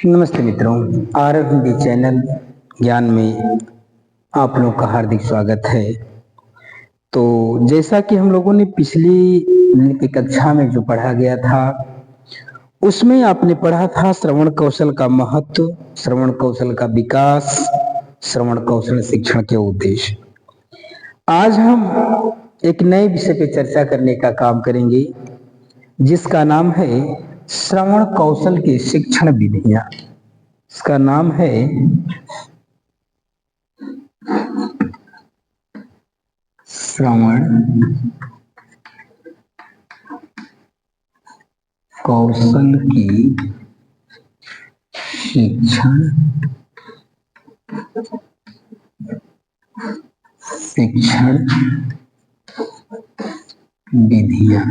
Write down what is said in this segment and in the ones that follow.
नमस्ते मित्रों, आरव हिंदी चैनल ज्ञान में आप लोगों का हार्दिक स्वागत है। तो जैसा कि हम लोगों ने पिछली की कक्षा में जो पढ़ा गया था, उसमें आपने पढ़ा था श्रवण कौशल का महत्व, श्रवण कौशल का विकास, श्रवण कौशल शिक्षण के उद्देश्य। आज हम एक नए विषय पे चर्चा करने का काम करेंगे, जिसका नाम है श्रवण कौशल की शिक्षण विधियां। इसका नाम है श्रवण कौशल की शिक्षण विधियां।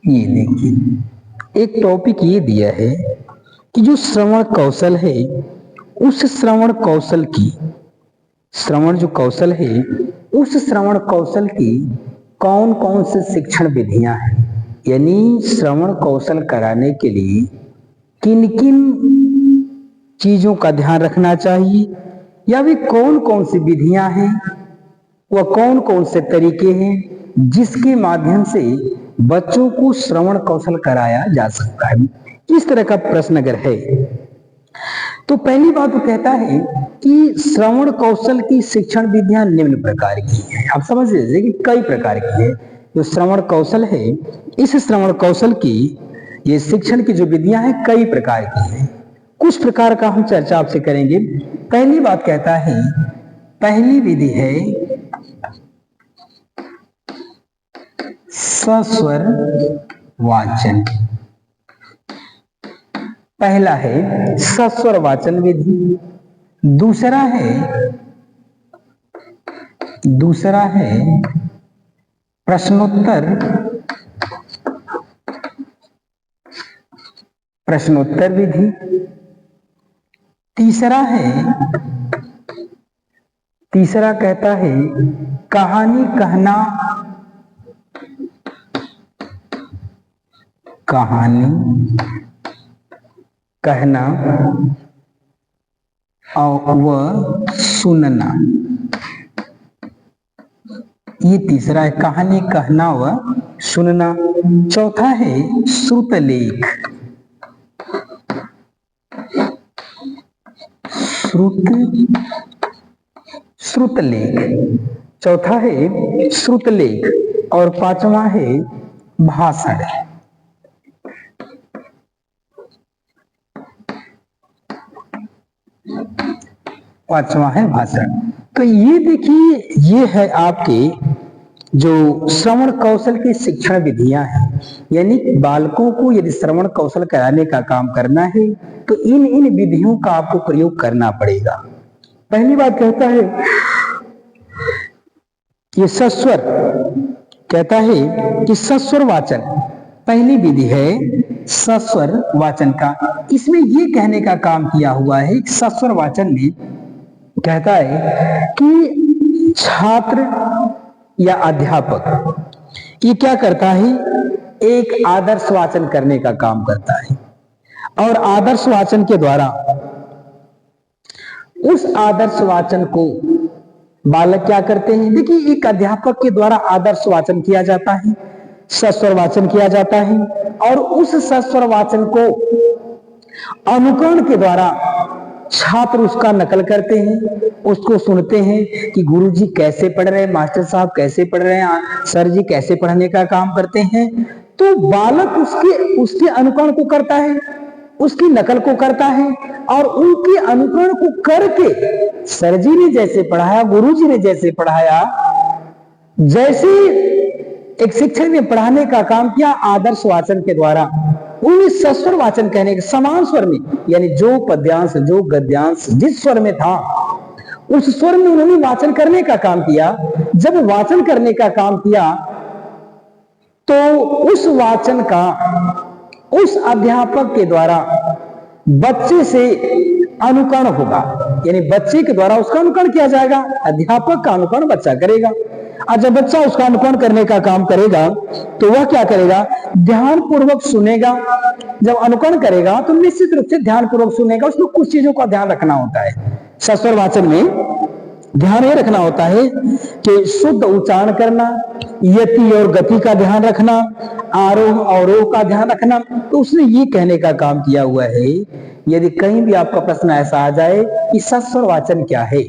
ये देखिए, एक टॉपिक ये दिया है कि जो श्रवण कौशल है, उस श्रवण कौशल की, श्रवण जो कौशल है, उस श्रवण कौशल की कौन कौन से शिक्षण विधियां हैं, यानी श्रवण कौशल कराने के लिए किन किन चीजों का ध्यान रखना चाहिए, या वे कौन कौन सी विधियां हैं, वह कौन कौन से तरीके हैं जिसके माध्यम से बच्चों को श्रवण कौशल कराया जा सकता है। इस तरह का प्रश्न अगर है तो पहली बात वो कहता है कि श्रवण कौशल की शिक्षण विधियां निम्न प्रकार की हैं। आप समझ लीजिए कि कई प्रकार की है जो श्रवण कौशल है। इस श्रवण कौशल की ये शिक्षण की जो विधियां हैं, कई प्रकार की हैं। कुछ प्रकार का हम चर्चा आपसे करेंगे। पहली बात कहता है, पहली विधि है सस्वर वाचन। पहला है सस्वर वाचन विधि। दूसरा है प्रश्नोत्तर विधि। तीसरा कहता है कहानी कहना और वह सुनना। ये तीसरा है, कहानी कहना व सुनना। चौथा है श्रुतलेख। चौथा है श्रुतलेख और पांचवा है भाषण। तो ये देखिए, ये है आपके जो श्रवण कौशल की शिक्षण विधियां हैं। यानी बालकों को यदि श्रवण कौशल कराने का काम करना है तो इन विधियों का आपको प्रयोग करना पड़ेगा। पहली बात कहता है ये सस्वर, कहता है कि सस्वर वाचन पहली विधि है सस्वर वाचन का। इसमें ये कहने का काम किया हुआ है, सस्वर वाचन में कहता है कि छात्र या अध्यापक ये क्या करता है, एक आदर्श वाचन करने का काम करता है, और आदर्श वाचन के द्वारा उस आदर्श वाचन को बालक क्या करते हैं। देखिए, एक अध्यापक के द्वारा आदर्श वाचन किया जाता है, सस्वर वाचन किया जाता है, और उस सस्वर वाचन को अनुकरण के द्वारा छात्र उसका नकल करते हैं, उसको सुनते हैं कि गुरुजी कैसे पढ़ रहे हैं, मास्टर साहब कैसे पढ़ रहे हैं, सर जी कैसे पढ़ाने का काम करते हैं। तो बालक उसके अनुकरण को करता है, उसकी नकल को करता है, और उनके अनुकरण को करके सर जी ने जैसे पढ़ाया, गुरुजी ने जैसे पढ़ाया, जैसे एक शिक्षक ने पढ़ाने का काम किया आदर्श वाचन के द्वारा, उन्हें सस्वर वाचन कहने के समान स्वर में, यानी जो पद्यांश जो गद्यांश जिस स्वर में था उस स्वर में उन्होंने वाचन करने का काम किया। जब वाचन करने का काम किया तो उस वाचन का उस अध्यापक के द्वारा बच्चे से अनुकरण होगा, यानी बच्चे के द्वारा उसका अनुकरण किया जाएगा, अध्यापक का अनुकरण बच्चा करेगा। और जब बच्चा उसका अनुकरण करने का काम करेगा तो वह क्या करेगा, ध्यान पूर्वक सुनेगा। जब अनुकरण करेगा तो निश्चित रूप से ध्यान पूर्वक सुनेगा। उसमें कुछ चीजों का ध्यान रखना होता है। सस्वर वाचन में ध्यान ये रखना होता है कि शुद्ध उच्चारण करना, यति और गति का ध्यान रखना, आरोह अवरोह का ध्यान रखना। तो उसने ये कहने का काम किया हुआ है, यदि कहीं भी आपका प्रश्न ऐसा आ जाए कि सस्वर वाचन क्या है,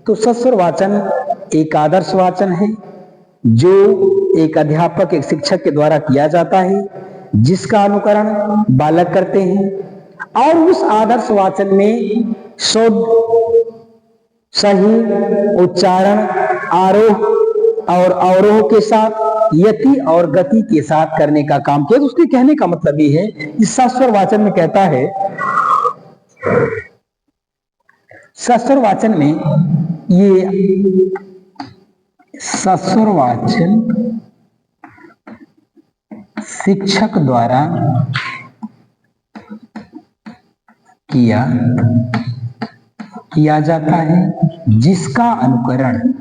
तो सस्वर वाचन एक आदर्श वाचन है जो एक अध्यापक, एक शिक्षक के द्वारा किया जाता है, जिसका अनुकरण बालक करते हैं। और उस आदर्श वाचन में शुद्ध, सही उच्चारण, आरोह और अवरोह के साथ, यति और गति के साथ करने का काम किया। तो उसके कहने का मतलब ये है कि सस्वर वाचन में कहता है, सस्वर वाचन में ये सस्वर वाचन शिक्षक द्वारा किया जाता है, जिसका अनुकरण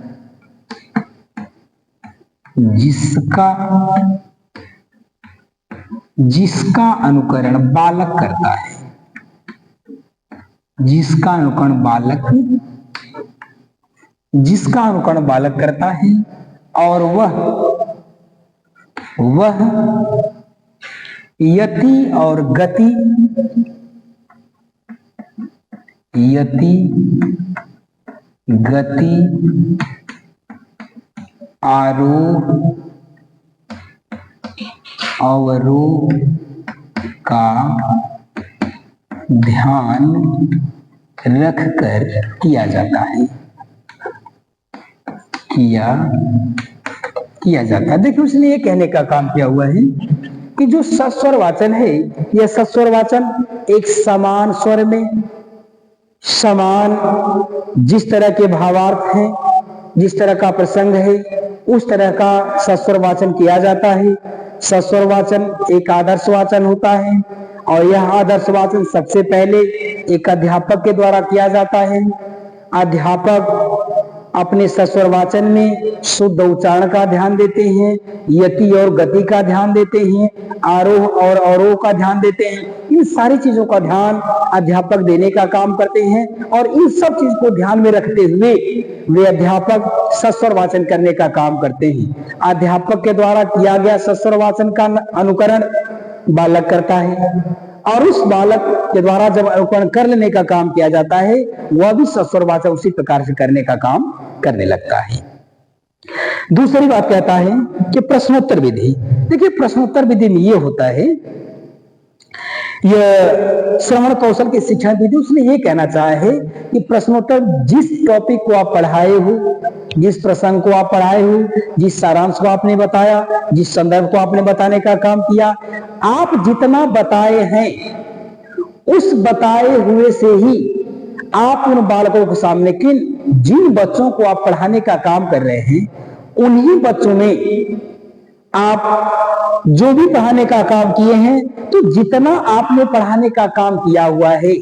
बालक करता है, जिसका अनुकरण बालक करता है। और वह यति और गति, आरोह अवरोह का ध्यान रखकर किया जाता है, किया जाता है। देखिए, उसने ये कहने का काम किया हुआ है कि जो सस्वर वाचन है, यह सस्वर वाचन एक समान स्वर में, समान जिस तरह के भावार्थ हैं, जिस तरह का प्रसंग है, उस तरह का सस्वर वाचन किया जाता है। सस्वर वाचन एक आदर्श वाचन होता है और यह आदर्श वाचन सबसे पहले एक अध्यापक के द्वारा किया जाता है। अध्यापक अपने सस्वर वाचन में शुद्ध उच्चारण का ध्यान देते हैं, यति और गति का ध्यान देते हैं, आरोह और अवरोह का ध्यान देते हैं। इन सारी चीजों का ध्यान अध्यापक देने का काम करते हैं और इन सब चीज को ध्यान में रखते हुए वे अध्यापक सस्वर वाचन करने का काम करते हैं। अध्यापक के द्वारा किया गया सस्वर वाचन का अनुकरण बालक करता है और उस बालक के द्वारा जब अनुकरण कर लेने का काम किया जाता है, वह भी सस्वर वाचन उसी प्रकार से करने का काम करने लगता है। दूसरी बात कहता है कि प्रश्नोत्तर विधि। देखिए, प्रश्नोत्तर विधि में यह होता है, यह श्रवण कौशल की शिक्षण विधि। उसने ये कहना चाहा है कि प्रश्नोत्तर जिस टॉपिक को आप पढ़ाए हो, जिस प्रसंग को आप पढ़ाए हो, जिस सारांश को आपने बताया, जिस संदर्भ को आपने बताने का काम किया, आप जितना बताए हैं उस बताए हुए से ही आप उन बालकों के सामने, जिन बच्चों को आप पढ़ाने का काम कर रहे हैं, उन्हीं बच्चों में आप जो भी पढ़ाने का काम किए हैं, तो जितना आपने पढ़ाने का काम किया हुआ है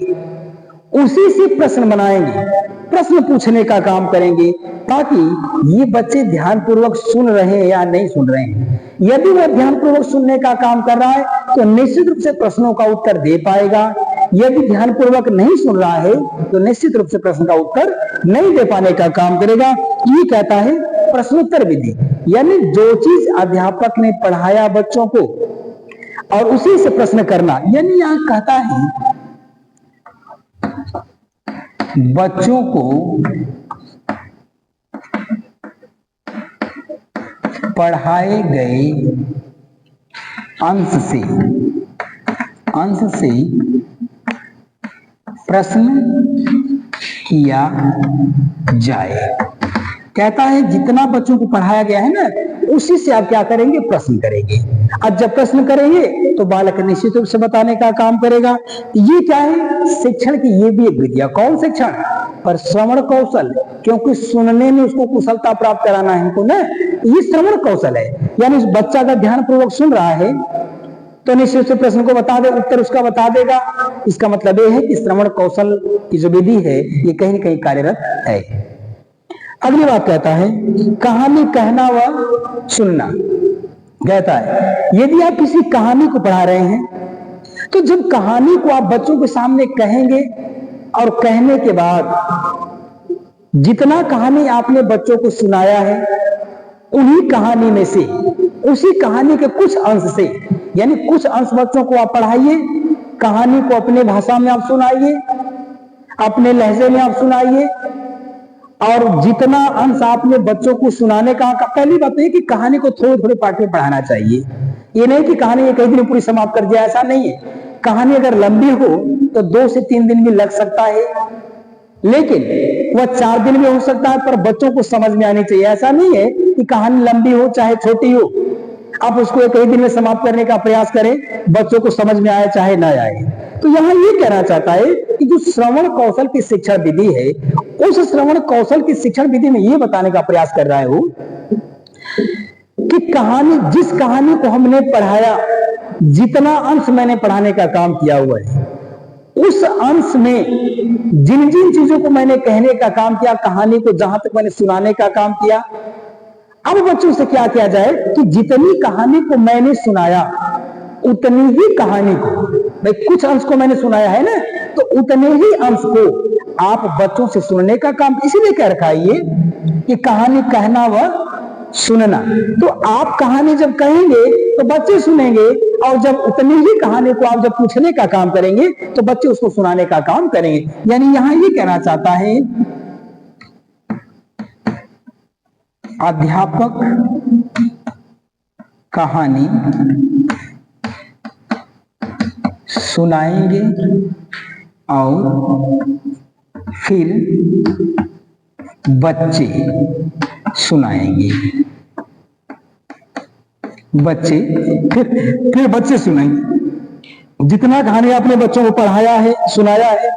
उसी से प्रश्न बनाएंगे, प्रश्न पूछने का काम करेंगे, ताकि ये बच्चे ध्यानपूर्वक सुन रहे हैं या नहीं सुन रहे हैं। यदि वह ध्यानपूर्वक सुनने का काम कर रहा है तो निश्चित रूप से प्रश्नों का उत्तर दे पाएगा। यदि ध्यानपूर्वक नहीं सुन रहा है तो निश्चित रूप से प्रश्न का उत्तर नहीं दे पाने का काम करेगा। ये कहता है प्रश्नोत्तर विधि, यानी जो चीज अध्यापक ने पढ़ाया बच्चों को और उसी से प्रश्न करना। यानी यहां कहता है बच्चों को पढ़ाए गए अंश से प्रश्न किया जाए। कहता है जितना बच्चों को पढ़ाया गया है ना, उसी से आप क्या करेंगे, प्रश्न करेंगे। अब जब प्रश्न करेंगे तो बालक निश्चित रूप से बताने का काम करेगा। ये क्या है, शिक्षण की ये भी एक विद्या। कौन शिक्षण? पर श्रवण कौशल, क्योंकि सुनने में उसको कुशलता प्राप्त कराना है हमको ना, ये श्रवण कौशल है। यानी उस बच्चा का ध्यान पूर्वक सुन रहा है तो निश्चित से प्रश्न को बता दे, उत्तर उसका बता देगा। इसका मतलब यह है कि श्रवण कौशल की जो विधि है ये कहीं न कहीं कार्यरत है। अगली बात कहता है कहानी कहना व सुनना। कहता है यदि आप किसी कहानी को पढ़ा रहे हैं तो जब कहानी को आप बच्चों के सामने कहेंगे और कहने के बाद जितना कहानी आपने बच्चों को सुनाया है उन्हीं कहानी में से, उसी कहानी के कुछ अंश से, यानी कुछ अंश बच्चों को आप पढ़ाइए, कहानी को अपने भाषा में आप सुनाइए, अपने लहजे में आप सुनाइए, और जितना अंश आपने बच्चों को सुनाने का, पहली बात है कि कहानी को थोड़े थोड़े पार्ट में पढ़ाना चाहिए। ये नहीं कि कहानी एक दिन में पूरी समाप्त कर दिया, ऐसा नहीं है। कहानी अगर लंबी हो तो 2 से 3 दिन भी लग सकता है, लेकिन वह 4 दिन में हो सकता है, पर बच्चों को समझ में आनी चाहिए। ऐसा नहीं है कि कहानी लंबी हो चाहे छोटी हो, आप उसको एक ही दिन में समाप्त करने का प्रयास करें, बच्चों को समझ में आए चाहे ना आए। तो यहां ये कहना चाहता है कि जो श्रवण कौशल की शिक्षण विधि है, उस श्रवण कौशल की शिक्षण विधि में ये बताने का प्रयास कर रहा हूं कि कहानी, जिस कहानी को हमने पढ़ाया, जितना अंश मैंने पढ़ाने का काम किया हुआ है, उस अंश में जिन जिन चीजों को मैंने कहने का काम किया, कहानी को जहां तक मैंने सुनाने का काम किया, अब बच्चों से क्या किया जाए कि जितनी कहानी को मैंने सुनाया उतनी ही कहानी को, भाई कुछ अंश को मैंने सुनाया है ना, तो उतने ही अंश को आप बच्चों से सुनने का काम इसीलिए कह रखा है ये कि कहानी कहना व सुनना। तो आप कहानी जब कहेंगे तो बच्चे सुनेंगे, और जब उतनी ही कहानी को आप जब पूछने का काम करेंगे तो बच्चे उसको सुनाने का काम करेंगे। यानी यहां ये कहना चाहता है अध्यापक कहानी सुनाएंगे और फिर बच्चे सुनाएंगे, बच्चे फिर बच्चे सुनाएंगे। जितना कहानी आपने बच्चों को पढ़ाया है, सुनाया है,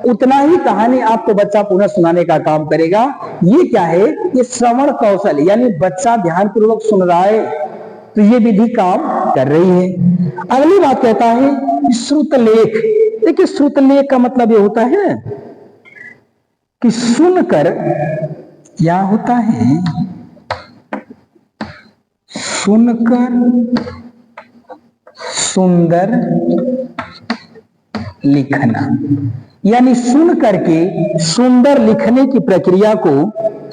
उतना ही कहानी आपको बच्चा पुनः सुनाने का काम करेगा। ये क्या है? ये श्रवण कौशल, यानी बच्चा ध्यानपूर्वक सुन रहा है तो ये विधि काम कर रही है। अगली बात कहता है श्रुतलेख। देखिए श्रुतलेख का मतलब ये होता है कि सुनकर, क्या होता है, सुनकर सुंदर लिखना, यानी सुन करके सुंदर लिखने की प्रक्रिया को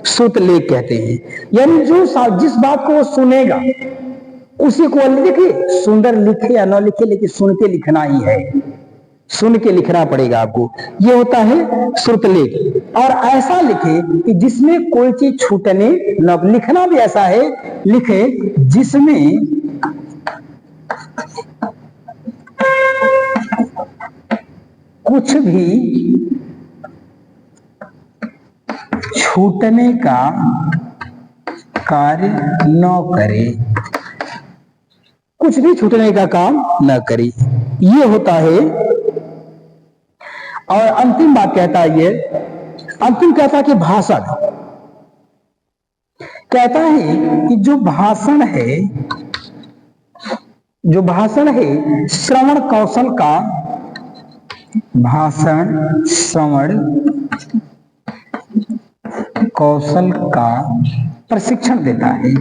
श्रुतलेख कहते हैं। यानी जो जिस बात को वो सुनेगा उसी को लिखे, सुंदर लिखे या न लिखे, लेकिन सुन के लिखना ही है, सुन के लिखना पड़ेगा आपको। ये होता है श्रुतलेख। और ऐसा लिखे कि जिसमें कोई चीज छूटने न, लिखना भी ऐसा है लिखे जिसमें कुछ भी छूटने का कार्य न करे, कुछ भी छूटने का काम न करे, ये होता है। और अंतिम बात कहता है ये, अंतिम कहता है कि भाषण, कहता है कि जो भाषण है, जो भाषण है श्रवण कौशल का, भाषण श्रवण कौशल का प्रशिक्षण देता है।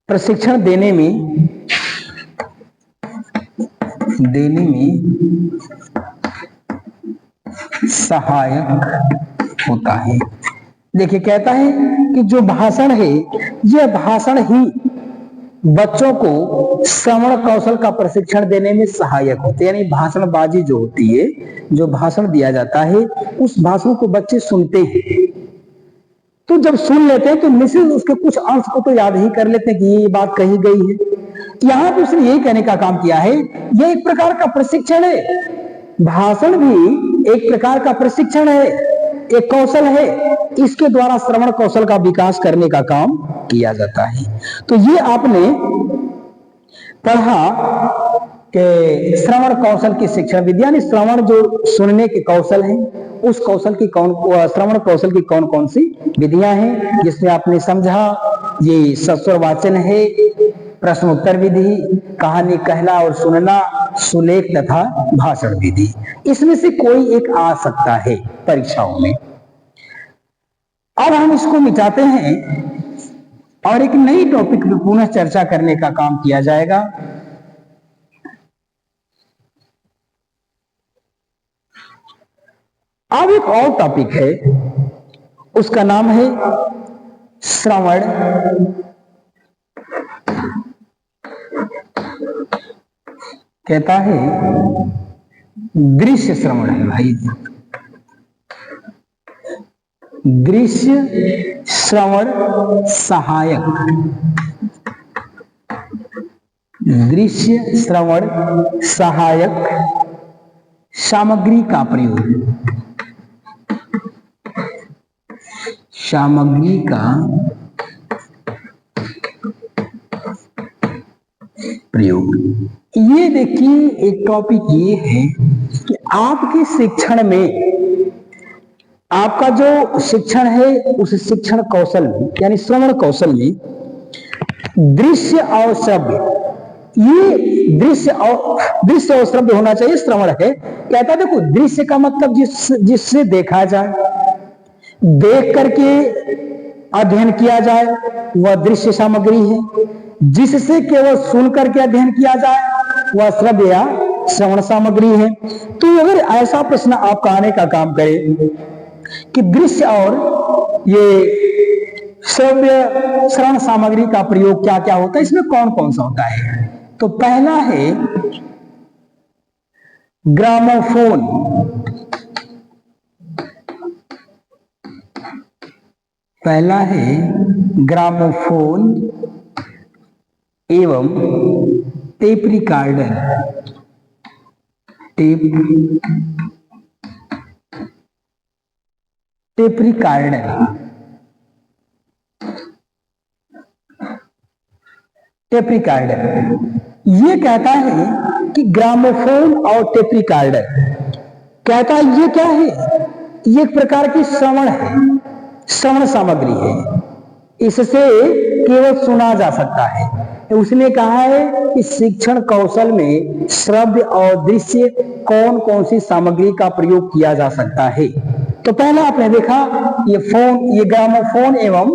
प्रशिक्षण देने में सहायक होता है। देखिए कहता है कि जो भाषण है, यह भाषण ही बच्चों को श्रवण कौशल का प्रशिक्षण देने में सहायक होते हैं। यानी भाषणबाजी जो होती है, जो भाषण दिया जाता है, उस भाषण को बच्चे सुनते हैं, तो जब सुन लेते हैं तो निश्चित उसके कुछ अंश को तो याद ही कर लेते हैं कि ये बात कही गई है। यहां पर उसने यही कहने का काम किया है, यह एक प्रकार का प्रशिक्षण है। भाषण भी एक प्रकार का प्रशिक्षण है, एक कौशल है, इसके द्वारा श्रवण कौशल का विकास करने का काम किया जाता है। तो ये आपने पढ़ा कि श्रवण कौशल की शिक्षण विद्या, श्रवण जो सुनने के कौशल है, उस कौशल की श्रवण कौशल की कौन कौन सी विधियां हैं, जिसमें आपने समझा ये सस्वर वाचन है, प्रश्न उत्तर विधि, कहानी कहना और सुनना, सुलेख तथा भाषण विधि। इसमें से कोई एक आ सकता है परीक्षाओं में। अब हम इसको मिटाते हैं और एक नई टॉपिक पे पुनः चर्चा करने का काम किया जाएगा। अब एक और टॉपिक है, उसका नाम है श्रवण। कहता है दृश्य श्रवण है भाई, दृश्य श्रवण सहायक, दृश्य श्रवण सहायक सामग्री का प्रयोग, सामग्री का प्रयोग। ये देखिए एक टॉपिक ये है कि आपके शिक्षण में, आपका जो शिक्षण है उस शिक्षण कौशल में यानी श्रवण कौशल में दृश्य और श्रव्य, ये दृश्य और श्रव्य होना चाहिए, श्रवण है। कहता देखो दृश्य का मतलब जिससे देखा जाए, देख करके अध्ययन किया जाए वह दृश्य सामग्री है। जिससे केवल सुन करके अध्ययन किया जाए वह श्रव्य या श्रवण सामग्री है। तो अगर ऐसा प्रश्न आपका आने का काम करे कि दृश्य और ये श्रव्य श्रवण सामग्री का प्रयोग क्या क्या होता है, इसमें कौन कौन सा होता है, तो पहला है ग्रामोफोन, पहला है ग्रामोफोन एवं tape recorder, tape recorder, tape recorder. ये कहता है कि ग्रामोफोन और टेप रिकॉर्डर, कहता है ये क्या है, ये एक प्रकार की श्रवण है, श्रवण सामग्री है, इससे केवल सुना जा सकता है। उसने कहा है कि शिक्षण कौशल में श्रव्य और दृश्य कौन कौन सी सामग्री का प्रयोग किया जा सकता है। तो पहला आपने देखा ये फोन, ये ग्रामोफोन एवं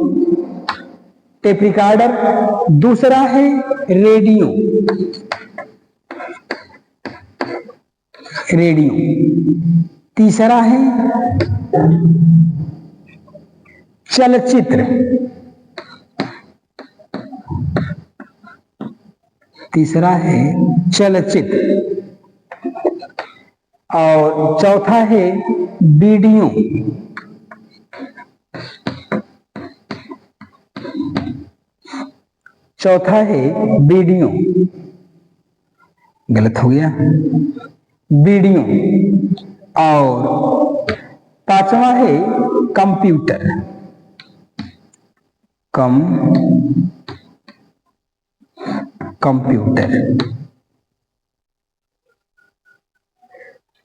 टेप रिकॉर्डर। दूसरा है रेडियो, रेडियो। तीसरा है चलचित्र, तीसरा है चलचित्र। और चौथा है वीडियो, चौथा है वीडियो, गलत हो गया, वीडियो। और पांचवा है कंप्यूटर, कंप्यूटर।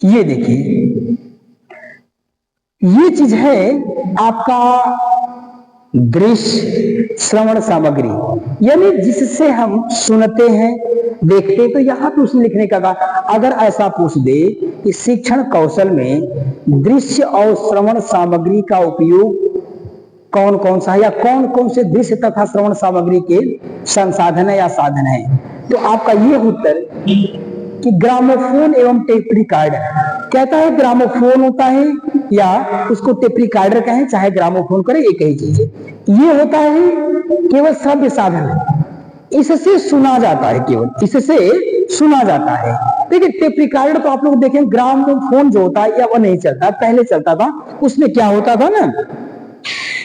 ये देखिए ये चीज है आपका दृश्य श्रवण सामग्री, यानी जिससे हम सुनते हैं देखते हैं। तो यहां पे उसने लिखने का कहा, अगर ऐसा पूछ दे कि शिक्षण कौशल में दृश्य और श्रवण सामग्री का उपयोग कौन कौन सा है, या कौन कौन से दृश्य तथा श्रवण सामग्री के संसाधन है या साधन है, तो आपका ये उत्तर कि ग्रामोफोन एवं टेप रिकॉर्डर। कहता है ग्रामोफोन होता है या उसको टेप रिकॉर्डर कहें चाहे ग्रामोफोन करें, एक ही चीज है। ये होता है केवल श्रव्य साधन है, इससे सुना जाता है, केवल इससे सुना जाता है। देखिए टेप रिकॉर्डर तो आप लोग देखें, ग्रामोफोन जो होता है या वो नहीं चलता, पहले चलता था। उसमें क्या होता था ना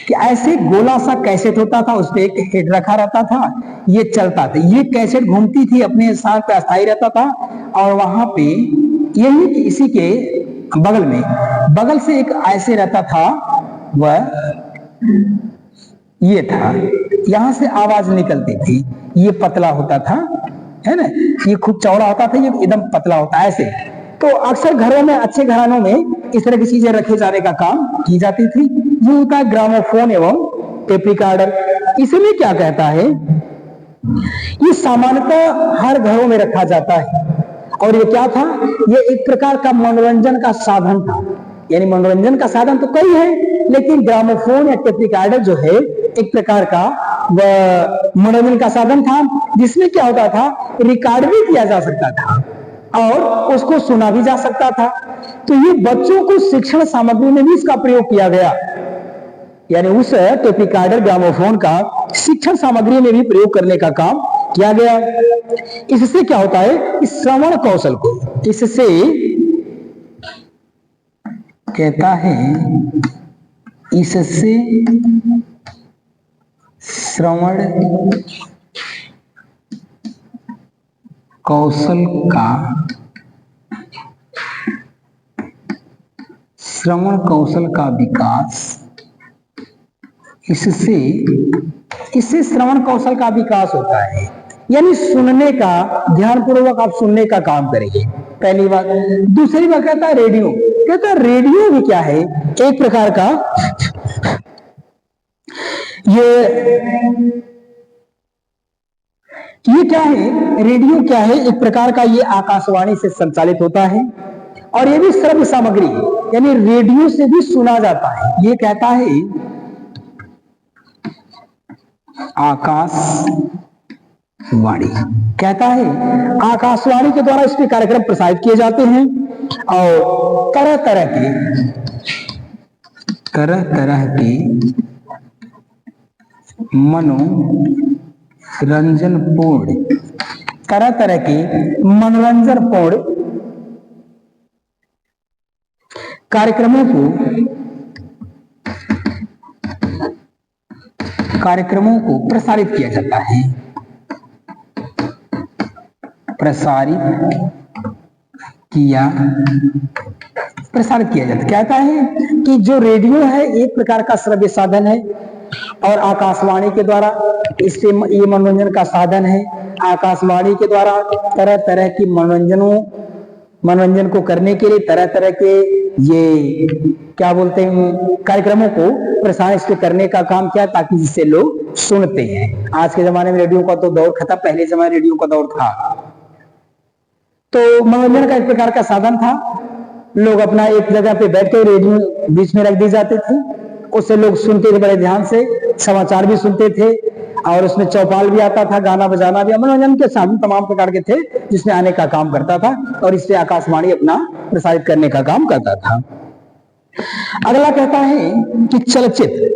कि ऐसे गोला सा कैसेट होता था, उस पे एक हेड रखा रहता था, ये चलता था, ये कैसेट घूमती थी, अपने स्थान पे अस्थायी रहता था। और वहां पे यही कि इसी के बगल में, बगल से एक ऐसे रहता था, वह ये था, यहां से आवाज निकलती थी, ये पतला होता था, है ना, ये खूब चौड़ा होता था, ये एकदम पतला होता ऐसे। तो अक्सर घरों में, अच्छे घरानों में इस तरह की चीजें रखे जाने का काम की जाती थी। ये होता है ग्रामोफोन एवं टेप रिकॉर्डर। इसमें क्या कहता है, ये सामान्यतः हर घरों में रखा जाता है। और ये क्या था, ये एक प्रकार का मनोरंजन का साधन था। यानी मनोरंजन का साधन तो कई है, लेकिन ग्रामोफोन या टेप रिकॉर्डर जो है एक प्रकार का मनोरंजन का साधन था, जिसमें क्या होता था, रिकॉर्ड भी किया जा सकता था और उसको सुना भी जा सकता था। तो ये बच्चों को शिक्षण सामग्री में भी इसका प्रयोग किया गया। यानी उस टेप रिकॉर्डर ग्रामोफोन का शिक्षण सामग्री में भी प्रयोग करने का काम किया गया। इससे क्या होता है, इस श्रवण कौशल को, इससे कहता है, इससे श्रवण कौशल का विकास, इससे श्रवण कौशल का विकास होता है। यानी सुनने का, ध्यानपूर्वक आप सुनने का काम करेंगे, पहली बात। दूसरी बात कहता है रेडियो, कहता है रेडियो भी क्या है, एक प्रकार का ये क्या है, रेडियो क्या है, एक प्रकार का ये आकाशवाणी से संचालित होता है और ये भी श्रव्य सामग्री, यानी रेडियो से भी सुना जाता है। ये कहता है आकाशवाणी, कहता है आकाशवाणी के द्वारा इसके कार्यक्रम प्रसारित किए जाते हैं और तरह तरह के मनोरंजनपूर्ण कार्यक्रमों को प्रसारित किया जाता है, प्रसारित किया जाता है। कहता है कि जो रेडियो है एक प्रकार का श्रव्य साधन है और आकाशवाणी के द्वारा इससे ये मनोरंजन का साधन है। आकाशवाणी के द्वारा तरह तरह की मनोरंजन को करने के लिए तरह तरह के ये क्या बोलते हैं, कार्यक्रमों को प्रसारित करने का काम किया, ताकि जिससे लोग सुनते हैं। आज के जमाने में रेडियो का तो दौर खत्म, पहले जमाने में रेडियो का दौर था। तो मनोरंजन का एक प्रकार का साधन था। लोग अपना एक जगह पे बैठ के रेडियो बीच में रख दी जाती थी, उससे लोग सुनते थे बड़े ध्यान से, समाचार भी सुनते थे और उसमें चौपाल भी आता था, गाना बजाना भी, मनोरंजन के साधन तमाम प्रकार के थे जिसमें आने का काम करता था और इससे आकाशवाणी अपना प्रसारित करने का काम करता था। अगला कहता है कि चलचित्र,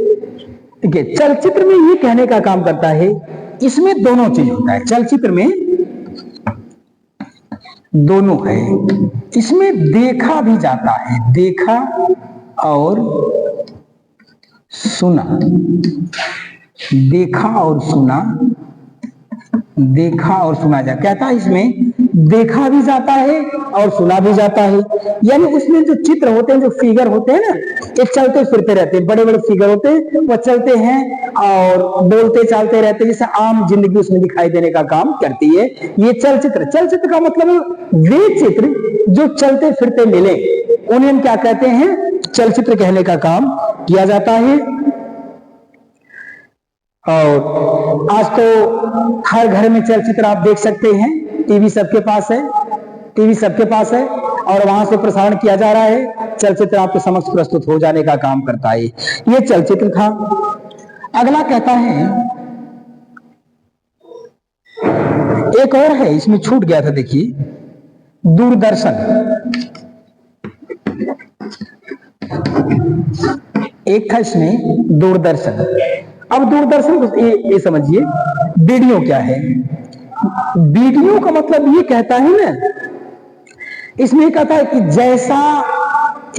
ठीक है, चलचित्र में ये कहने का काम करता है, इसमें दोनों चीज होता है, चलचित्र में दोनों है। इसमें देखा भी जाता है, देखा और सुना, देखा और सुना जाता। कहता है इसमें देखा भी जाता है और सुना भी जाता है। यानी उसमें जो चित्र होते हैं, जो फिगर होते हैं ना, ये चलते फिरते रहते हैं, बड़े बड़े फिगर होते हैं, वो चलते हैं और बोलते चालते रहते हैं, जैसे आम जिंदगी उसमें दिखाई देने का काम करती है। ये चलचित्र का मतलब वे चित्र जो चलते फिरते मिले, उन्हें हम क्या कहते हैं, चलचित्र कहने का काम किया जाता है। और आज तो हर घर में चलचित्र आप देख सकते हैं, टीवी सबके पास है और वहां से प्रसारण किया जा रहा है, चलचित्र आपके समक्ष प्रस्तुत हो जाने का काम करता है। ये चलचित्र था। अगला कहता है, एक और है, इसमें छूट गया था, देखिए, दूरदर्शन। एक था इसमें दूरदर्शन। अब दूरदर्शन को ये समझिए, वीडियो क्या है। वीडियो का मतलब ये कहता है ना, इसमें कहता है कि जैसा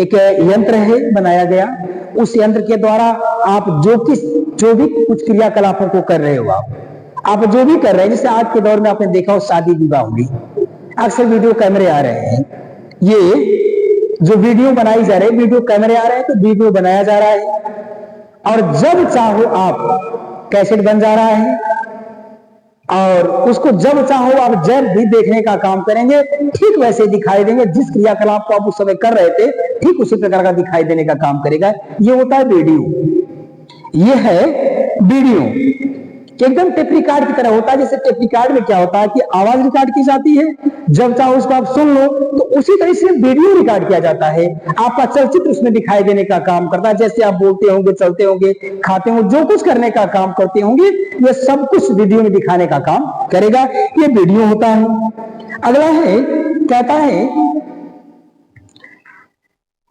एक यंत्र है बनाया गया, उस यंत्र के द्वारा आप जो भी कुछ क्रियाकलापों को कर रहे हो, आप जो भी कर रहे हैं, जैसे आज के दौर में आपने देखा हो शादी विवाह होगी, अक्सर वीडियो कैमरे आ रहे हैं। ये जो वीडियो बनाई जा रही है, वीडियो कैमरे आ रहे हैं तो वीडियो बनाया जा रहा है और जब चाहो आप कैसेट बन जा रहा है और उसको जब चाहो आप जब भी देखने का काम करेंगे, ठीक वैसे दिखाई देंगे, जिस क्रियाकलाप को आप उस समय कर रहे थे ठीक उसी प्रकार का दिखाई देने का काम करेगा। ये होता है वीडियो, ये है वीडियो। कि एकदम टेप रिकॉर्ड की तरह होता है। जैसे टेप रिकॉर्ड में क्या होता है कि आवाज रिकॉर्ड की जाती है, जब चाहो उसको आप सुन लो, तो उसी तरह से वीडियो रिकॉर्ड किया जाता है। आपका चलचित्र उसमें दिखाई देने का काम करता है। जैसे आप बोलते होंगे, चलते होंगे, खाते होंगे, जो कुछ करने का काम करते होंगे, ये सब कुछ वीडियो में दिखाने का काम करेगा। ये वीडियो होता है। अगला है, कहता है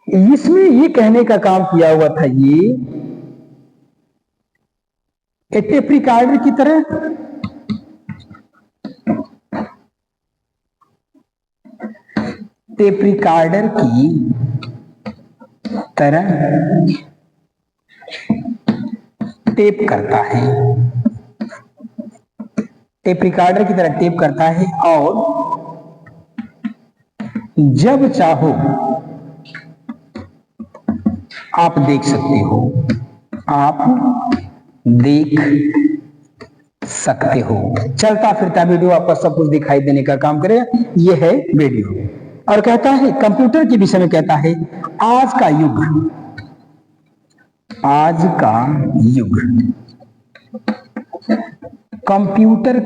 इसमें ये कहने का काम किया हुआ था, ये टेप रिकॉर्डर की तरह टेप रिकॉर्डर की तरह टेप करता है, टेप रिकॉर्डर की तरह टेप करता है, और जब चाहो आप देख सकते हो, आप देख सकते हो। चलता फिरता वीडियो आपका सब कुछ दिखाई देने का काम करेगा। यह है वीडियो। और कहता है कंप्यूटर के विषय में, कहता है आज का युग, आज का युग, कंप्यूटर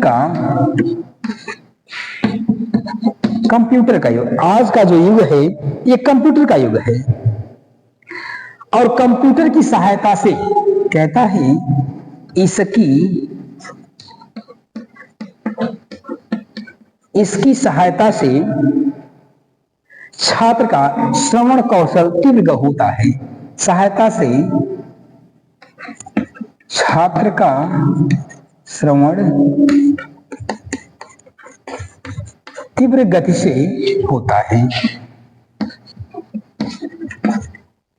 का युग, आज का जो युग है ये कंप्यूटर का युग है। और कंप्यूटर की सहायता से, कहता है इसकी सहायता से छात्र का श्रवण कौशल तीव्र होता है। सहायता से छात्र का श्रवण तीव्र गति से होता है।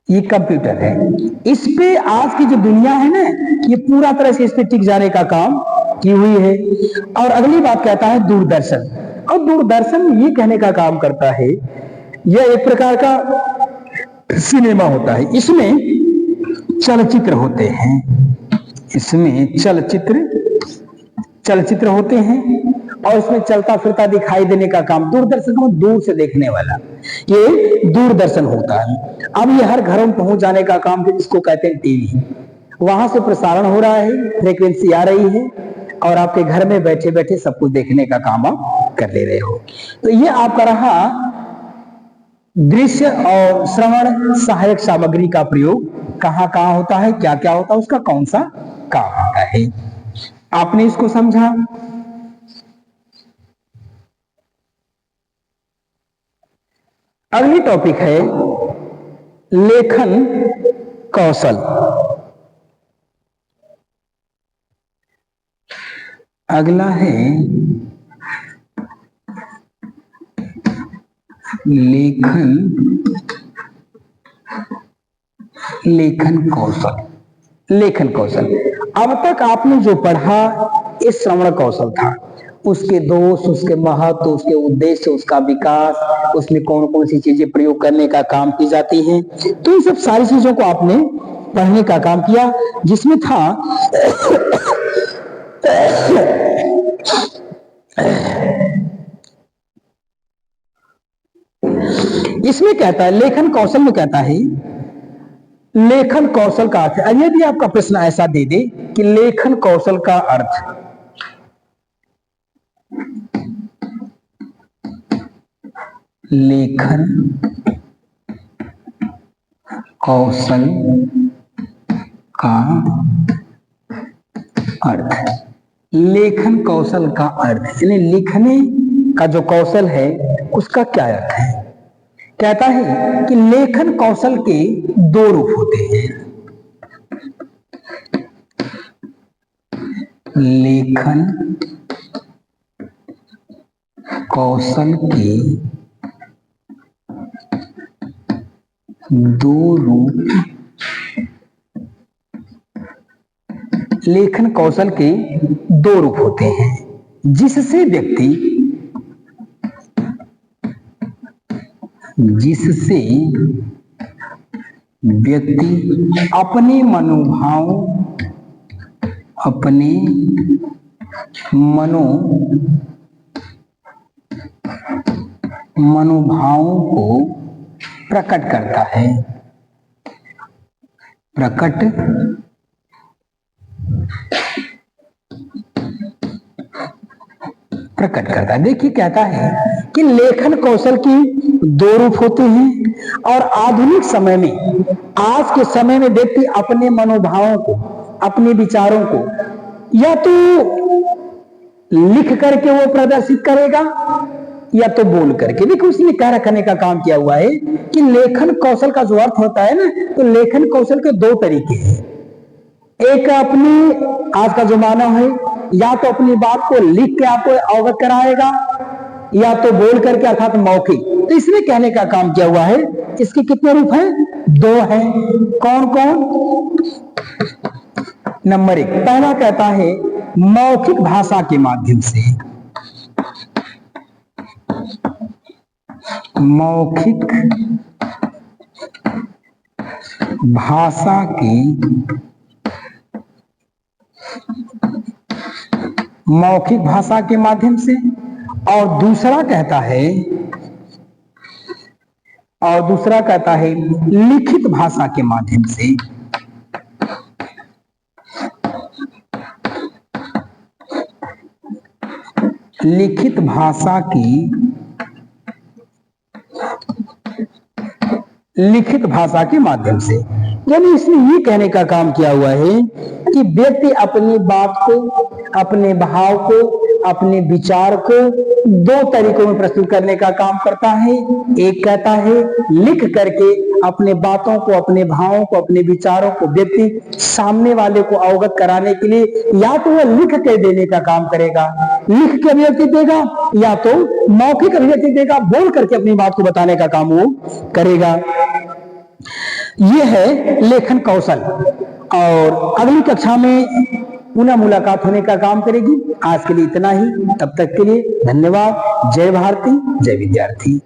ये कंप्यूटर है। इस पे आज की जो दुनिया है ना, ये पूरा तरह से इस पे टिक जाने का काम की हुई है। और अगली बात कहता है दूरदर्शन। और दूरदर्शन ये कहने का काम करता है, यह एक प्रकार का सिनेमा होता है। इसमें चलचित्र होते हैं, इसमें चलचित्र होते हैं, और इसमें चलता फिरता दिखाई देने का काम, दूरदर्शन को दूर से देखने वाला, ये दूरदर्शन होता है। अब ये हर घरों में पहुंच जाने का काम, इसको कहते हैं टीवी। वहां से प्रसारण हो रहा है, फ्रीक्वेंसी आ रही है, और आपके घर में बैठे बैठे सब कुछ देखने का काम आप कर ले रहे हो। तो ये आपका रहा दृश्य और श्रवण सहायक सामग्री का प्रयोग कहां कहां होता है, क्या क्या होता है, उसका कौन सा काम होता है। आपने इसको समझा। अगली टॉपिक है लेखन कौशल। अगला है लेखन कौशल। अब तक आपने जो पढ़ा ये श्रवण कौशल था। उसके दोष, उसके महत्व, उसके उद्देश्य, उसका विकास, उसमें कौन कौन सी चीजें प्रयोग करने का काम की जाती हैं, तो इन सब सारी चीजों को आपने पढ़ने का काम किया। जिसमें था इसमें कहता है लेखन कौशल में, कहता है लेखन कौशल का अर्थ। यदि आपका प्रश्न ऐसा दे दे कि लेखन कौशल का अर्थ, लेखन कौशल का अर्थ, लेखन कौशल का अर्थ यानी लिखने का जो कौशल है उसका क्या अर्थ है। कहता है कि लेखन कौशल के दो रूप होते हैं। लेखन कौशल के दो रूप, लेखन कौशल के दो रूप होते हैं, जिससे व्यक्ति अपने मनोभावों को प्रकट करता है, प्रकट करता है। देखिए कहता है कि लेखन कौशल की दो रूप होते हैं और आधुनिक समय में, आज के समय में व्यक्ति अपने मनोभावों को, अपने विचारों को या तो लिख करके वो प्रदर्शित करेगा या तो बोल करके। देखिए उसने क्या रखने का काम किया हुआ है कि लेखन कौशल का जो अर्थ होता है ना, तो लेखन कौशल के दो तरीके हैं। एक अपनी, आज का जो मानव है, या तो अपनी बात को लिख के आपको अवगत कराएगा या तो बोल करके, अर्थात मौखिक। तो इसने कहने का काम किया हुआ है। इसके कितने रूप हैं? दो हैं। कौन कौन? नंबर एक, पहला कहता है मौखिक भाषा के माध्यम से। मौखिक भाषा की, मौखिक भाषा के माध्यम से। और दूसरा कहता है लिखित भाषा के माध्यम से। लिखित भाषा के माध्यम से। यानी इसने ये कहने का काम किया हुआ है कि व्यक्ति अपनी बात को, अपने भाव को, अपने विचार को दो तरीकों में प्रस्तुत करने का काम करता है। एक कहता है लिख करके अपने बातों को, अपने भावों को, अपने विचारों को व्यक्ति सामने वाले को अवगत कराने के लिए या तो वह लिख के देने का काम करेगा, लिख के अभिव्यक्ति देगा, या तो मौखिक अभिव्यक्ति देगा, बोल करके अपनी बात को बताने का काम वो करेगा। यह है लेखन कौशल। और अगली कक्षा में पुनः मुलाकात होने का काम करेगी। आज के लिए इतना ही। तब तक के लिए धन्यवाद। जय भारती, जय विद्यार्थी।